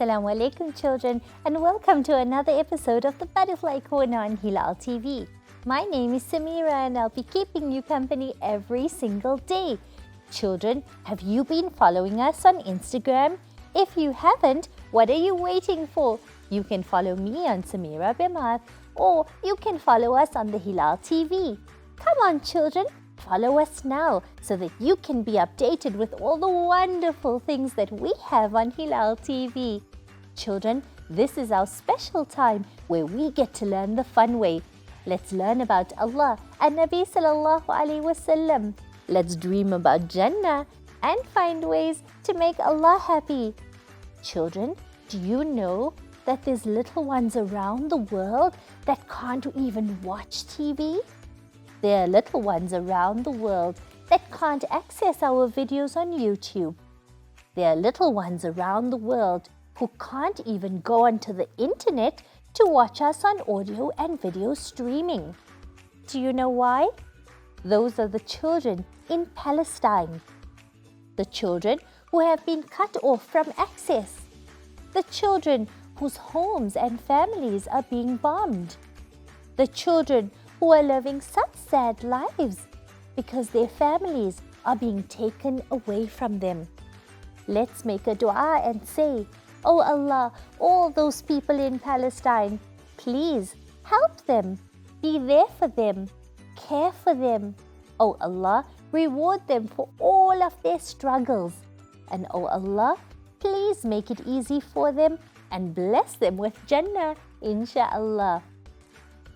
Assalamu alaikum children, and welcome to another episode of the Butterfly Corner on Hilaal TV. My name is Samira and I'll be keeping you company every single day. Children, have you been following us on Instagram? If you haven't, what are you waiting for? You can follow me on Samira Bimar, or you can follow us on the Hilaal TV. Come on children, follow us now so that you can be updated with all the wonderful things that we have on Hilaal TV. Children, this is our special time where we get to learn the fun way. Let's learn about Allah and Nabi sallallahu alaihi wasallam. Let's dream about Jannah and find ways to make Allah happy. Children, do you know that there's little ones around the world that can't even watch TV? There are little ones around the world that can't access our videos on YouTube. There are little ones around the world who can't even go onto the internet to watch us on audio and video streaming. Do you know why? Those are the children in Palestine. The children who have been cut off from access. The children whose homes and families are being bombed. The children who are living such sad lives because their families are being taken away from them. Let's make a dua and say, Oh Allah, all those people in Palestine, please help them, be there for them, care for them. Oh Allah, reward them for all of their struggles. And oh Allah, please make it easy for them and bless them with Jannah, insha'Allah.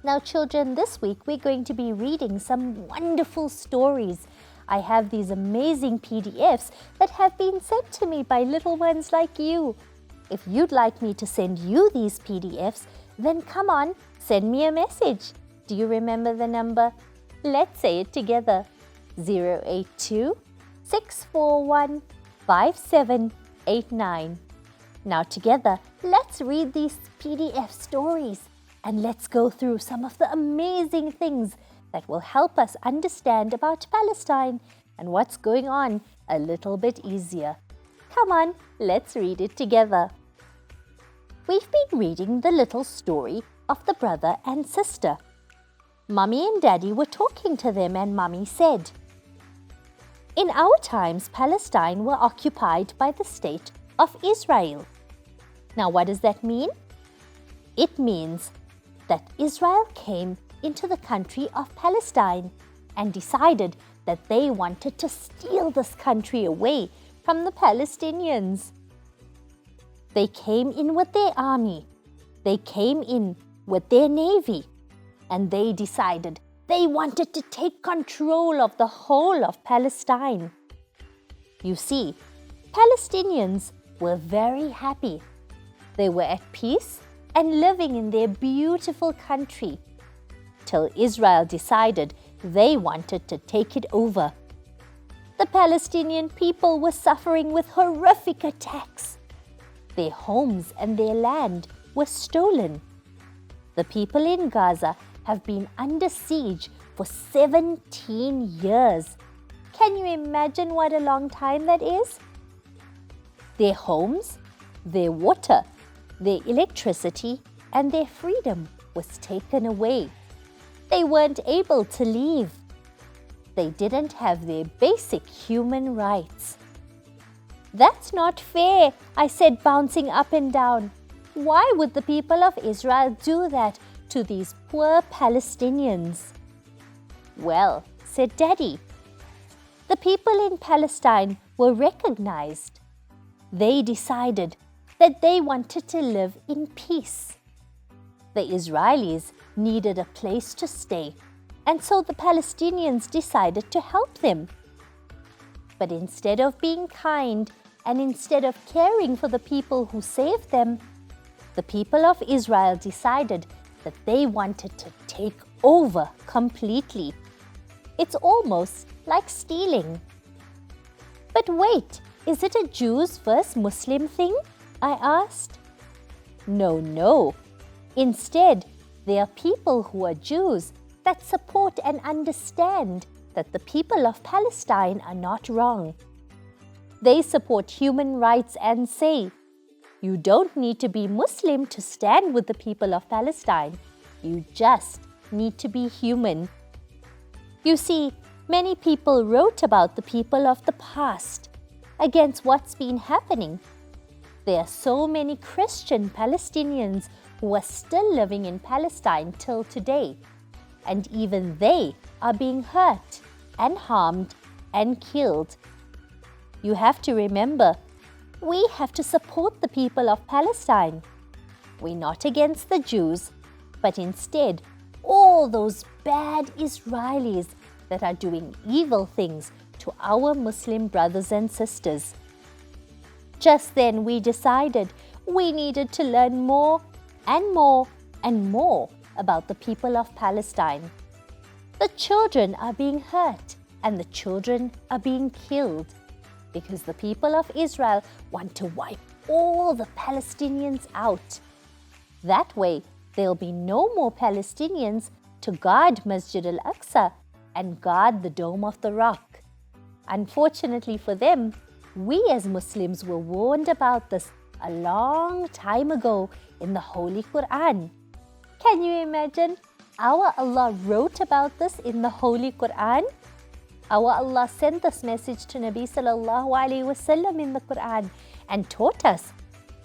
Now children, this week we're going to be reading some wonderful stories. I have these amazing PDFs that have been sent to me by little ones like you. If you'd like me to send you these PDFs, then come on, send me a message. Do you remember the number? Let's say it together. 082 641 5789. Now together, let's read these PDF stories. And let's go through some of the amazing things that will help us understand about Palestine and what's going on a little bit easier. Come on, let's read it together. We've been reading the little story of the brother and sister. Mummy and Daddy were talking to them and Mummy said, In our times, Palestine were occupied by the state of Israel. Now what does that mean? It means that Israel came into the country of Palestine and decided that they wanted to steal this country away from the Palestinians. They came in with their army, they came in with their navy, and they decided they wanted to take control of the whole of Palestine. You see, Palestinians were very happy. They were at peace and living in their beautiful country, till Israel decided they wanted to take it over. The Palestinian people were suffering with horrific attacks. Their homes and their land were stolen. The people in Gaza have been under siege for 17 years. Can you imagine what a long time that is? Their homes, their water, their electricity and their freedom was taken away. They weren't able to leave. They didn't have their basic human rights. That's not fair, I said, bouncing up and down. Why would the people of Israel do that to these poor Palestinians? Well, said Daddy, the people in Palestine were recognized. They decided that they wanted to live in peace. The Israelis needed a place to stay, and so the Palestinians decided to help them. But instead of being kind and instead of caring for the people who saved them, the people of Israel decided that they wanted to take over completely. It's almost like stealing. But wait, is it a Jews versus Muslim thing? I asked. No. Instead, there are people who are Jews that support and understand that the people of Palestine are not wrong. They support human rights and say, You don't need to be Muslim to stand with the people of Palestine. You just need to be human. You see, many people wrote about the people of the past against what's been happening. There are so many Christian Palestinians who are still living in Palestine till today, and even they are being hurt and harmed and killed. You have to remember, we have to support the people of Palestine. We're not against the Jews, but instead all those bad Israelis that are doing evil things to our Muslim brothers and sisters. Just then we decided we needed to learn more and more and more about the people of Palestine. The children are being hurt and the children are being killed because the people of Israel want to wipe all the Palestinians out. That way, there'll be no more Palestinians to guard Masjid al-Aqsa and guard the Dome of the Rock. Unfortunately for them, we as Muslims were warned about this a long time ago in the Holy Quran. Can you imagine? Our Allah wrote about this in the Holy Quran. Our Allah sent this message to Nabi sallallahu alaihi wasallam in the Quran and taught us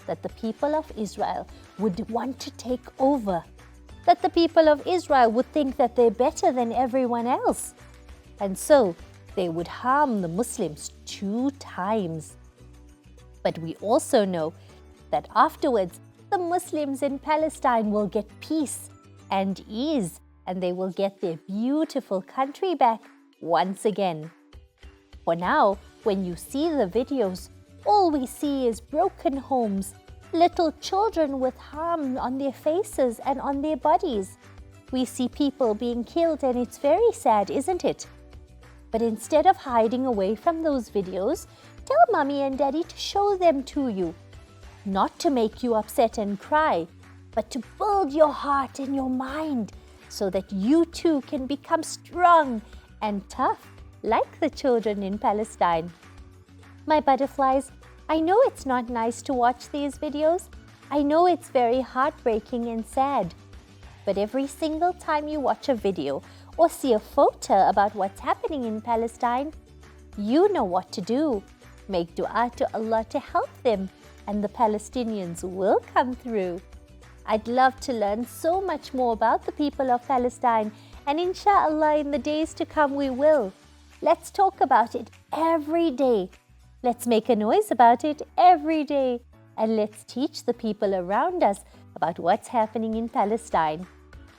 that the people of Israel would want to take over, that the people of Israel would think that they're better than everyone else. And so they would harm the Muslims 2 times. But we also know that afterwards, the Muslims in Palestine will get peace and ease, and they will get their beautiful country back once again. For now, when you see the videos, all we see is broken homes, little children with harm on their faces and on their bodies. We see people being killed, and it's very sad, isn't it? But instead of hiding away from those videos, tell Mommy and Daddy to show them to you. Not to make you upset and cry, but to build your heart and your mind so that you too can become strong and tough like the children in Palestine. My butterflies, I know it's not nice to watch these videos. I know it's very heartbreaking and sad. But every single time you watch a video or see a photo about what's happening in Palestine, you know what to do. Make dua to Allah to help them, and the Palestinians will come through. I'd love to learn so much more about the people of Palestine, and inshallah in the days to come we will. Let's talk about it every day. Let's make a noise about it every day, and let's teach the people around us about what's happening in Palestine.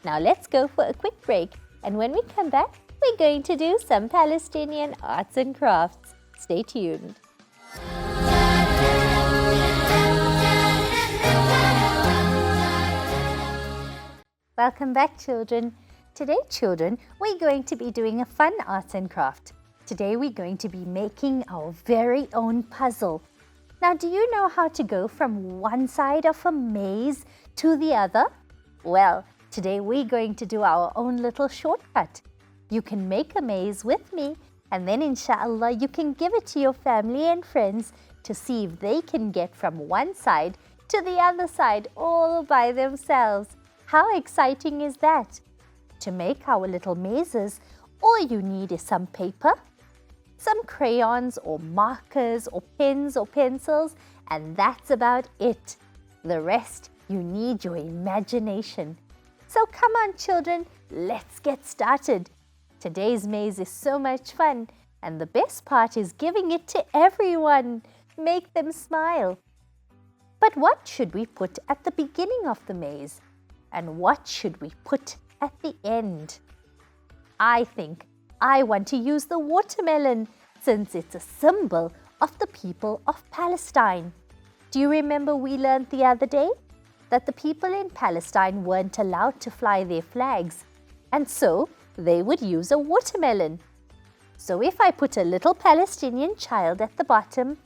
Now let's go for a quick break, and when we come back, we're going to do some Palestinian arts and crafts. Stay tuned. Welcome back, children. Today, children, we're going to be doing a fun arts and craft. Today, we're going to be making our very own puzzle. Now, do you know how to go from one side of a maze to the other? Well, today we're going to do our own little shortcut. You can make a maze with me, and then inshallah you can give it to your family and friends to see if they can get from one side to the other side all by themselves. How exciting is that? To make our little mazes, all you need is some paper, some crayons or markers or pens or pencils, and that's about it. The rest, you need your imagination. So come on, children, let's get started. Today's maze is so much fun, and the best part is giving it to everyone. Make them smile. But what should we put at the beginning of the maze? And what should we put at the end? I think I want to use the watermelon since it's a symbol of the people of Palestine. Do you remember we learned the other day that the people in Palestine weren't allowed to fly their flags, and so they would use a watermelon. So if I put a little Palestinian child at the bottom,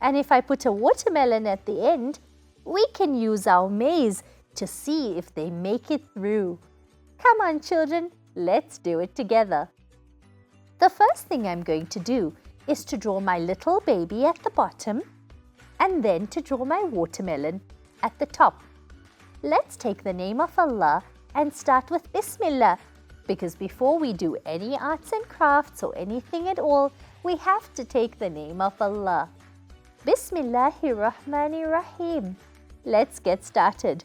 and if I put a watermelon at the end, we can use our maze to see if they make it through. Come on, children, let's do it together. The first thing I'm going to do is to draw my little baby at the bottom, and then to draw my watermelon at the top. Let's take the name of Allah and start with Bismillah, because before we do any arts and crafts or anything at all, we have to take the name of Allah. Bismillahirrahmanirrahim. Let's get started.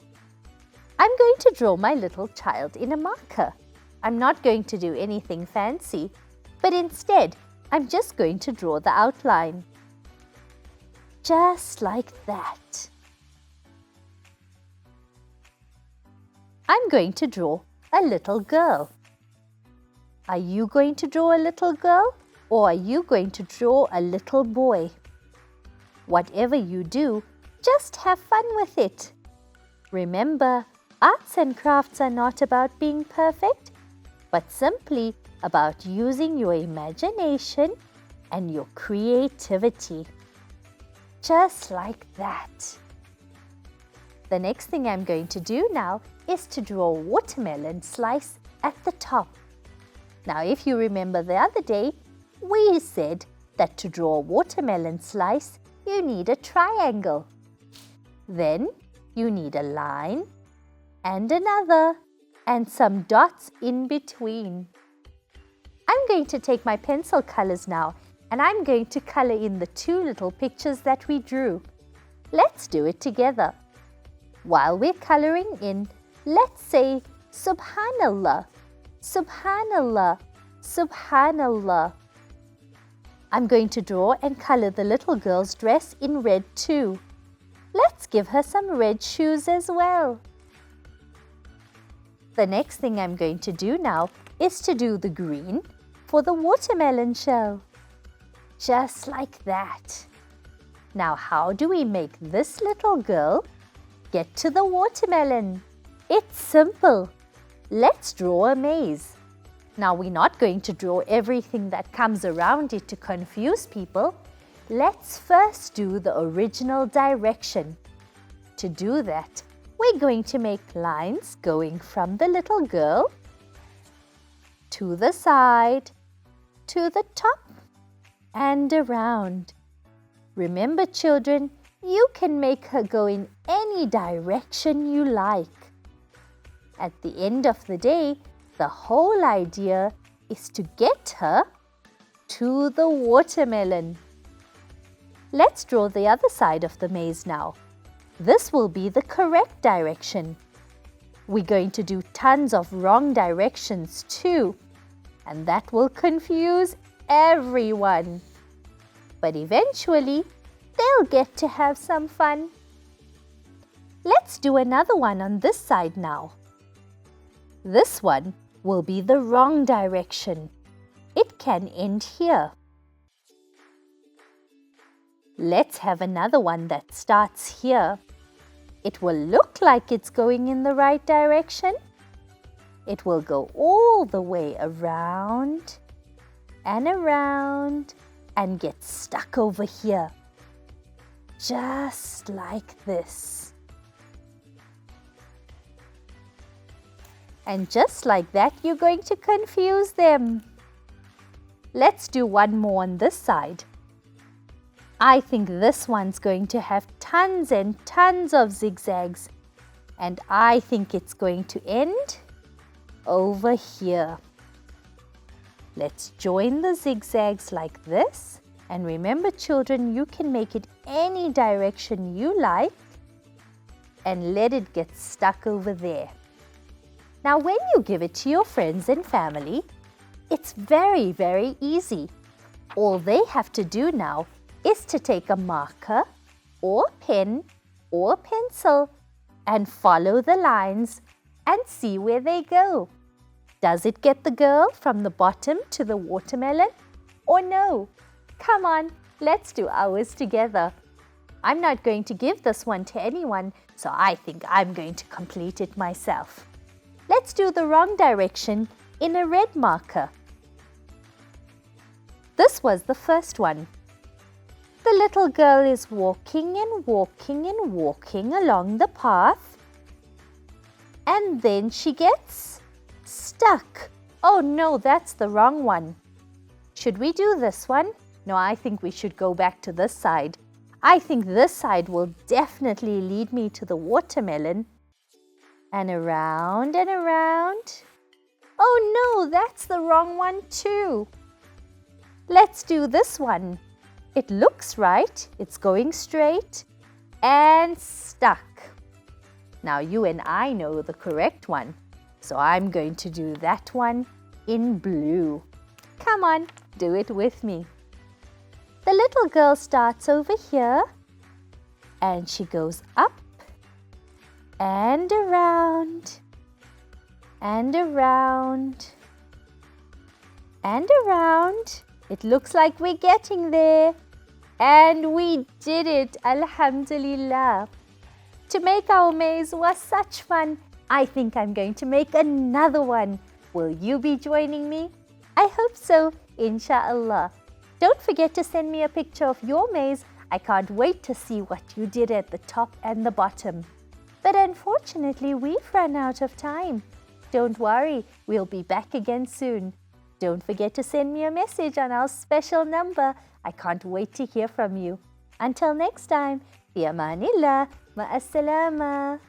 I'm going to draw my little child in a marker. I'm not going to do anything fancy, but instead, I'm just going to draw the outline. Just like that. I'm going to draw a little girl. Are you going to draw a little girl, or are you going to draw a little boy? Whatever you do, just have fun with it. Remember, arts and crafts are not about being perfect, but simply about using your imagination and your creativity. Just like that. The next thing I'm going to do now is to draw a watermelon slice at the top. Now, if you remember the other day, we said that to draw a watermelon slice, you need a triangle. Then you need a line and another and some dots in between. I'm going to take my pencil colors now and I'm going to color in the two little pictures that we drew. Let's do it together. While we're coloring in, let's say Subhanallah, Subhanallah, Subhanallah. I'm going to draw and color the little girl's dress in red too. Let's give her some red shoes as well. The next thing I'm going to do now is to do the green for the watermelon shell. Just like that. Now, how do we make this little girl get to the watermelon? It's simple. Let's draw a maze. Now, we're not going to draw everything that comes around it to confuse people. Let's first do the original direction. To do that, we're going to make lines going from the little girl to the side, to the top, and around. Remember, children, you can make her go in any direction you like. At the end of the day, the whole idea is to get her to the watermelon. Let's draw the other side of the maze now. This will be the correct direction. We're going to do tons of wrong directions too, and that will confuse everyone. But eventually, they'll get to have some fun. Let's do another one on this side now. This one will be the wrong direction. It can end here. Let's have another one that starts here. It will look like it's going in the right direction. It will go all the way around and get stuck over here. Just like this. And just like that, you're going to confuse them. Let's do one more on this side. I think this one's going to have tons and tons of zigzags. And I think it's going to end over here. Let's join the zigzags like this. And remember, children, you can make it any direction you like and let it get stuck over there. Now, when you give it to your friends and family, it's very, very easy. All they have to do now is to take a marker or pen or pencil and follow the lines and see where they go. Does it get the girl from the bottom to the watermelon or no? Come on, let's do ours together. I'm not going to give this one to anyone, so I think I'm going to complete it myself. Let's do the wrong direction in a red marker. This was the first one. The little girl is walking and walking and walking along the path. And then she gets stuck. Oh no, that's the wrong one. Should we do this one? No, I think we should go back to this side. I think this side will definitely lead me to the watermelon. And around and around. Oh no, that's the wrong one too. Let's do this one. It looks right. It's going straight and stuck. Now you and I know the correct one. So I'm going to do that one in blue. Come on, do it with me. The little girl starts over here and she goes up and around and around and around. It looks like we're getting there. And we did it, Alhamdulillah. To make our maze was such fun. I think I'm going to make another one. Will you be joining me? I hope so, inshallah. Don't forget to send me a picture of your maze. I can't wait to see what you did at the top and the bottom. But unfortunately, we've run out of time. Don't worry, we'll be back again soon. Don't forget to send me a message on our special number. I can't wait to hear from you. Until next time, fi amanillah, ma'as salama.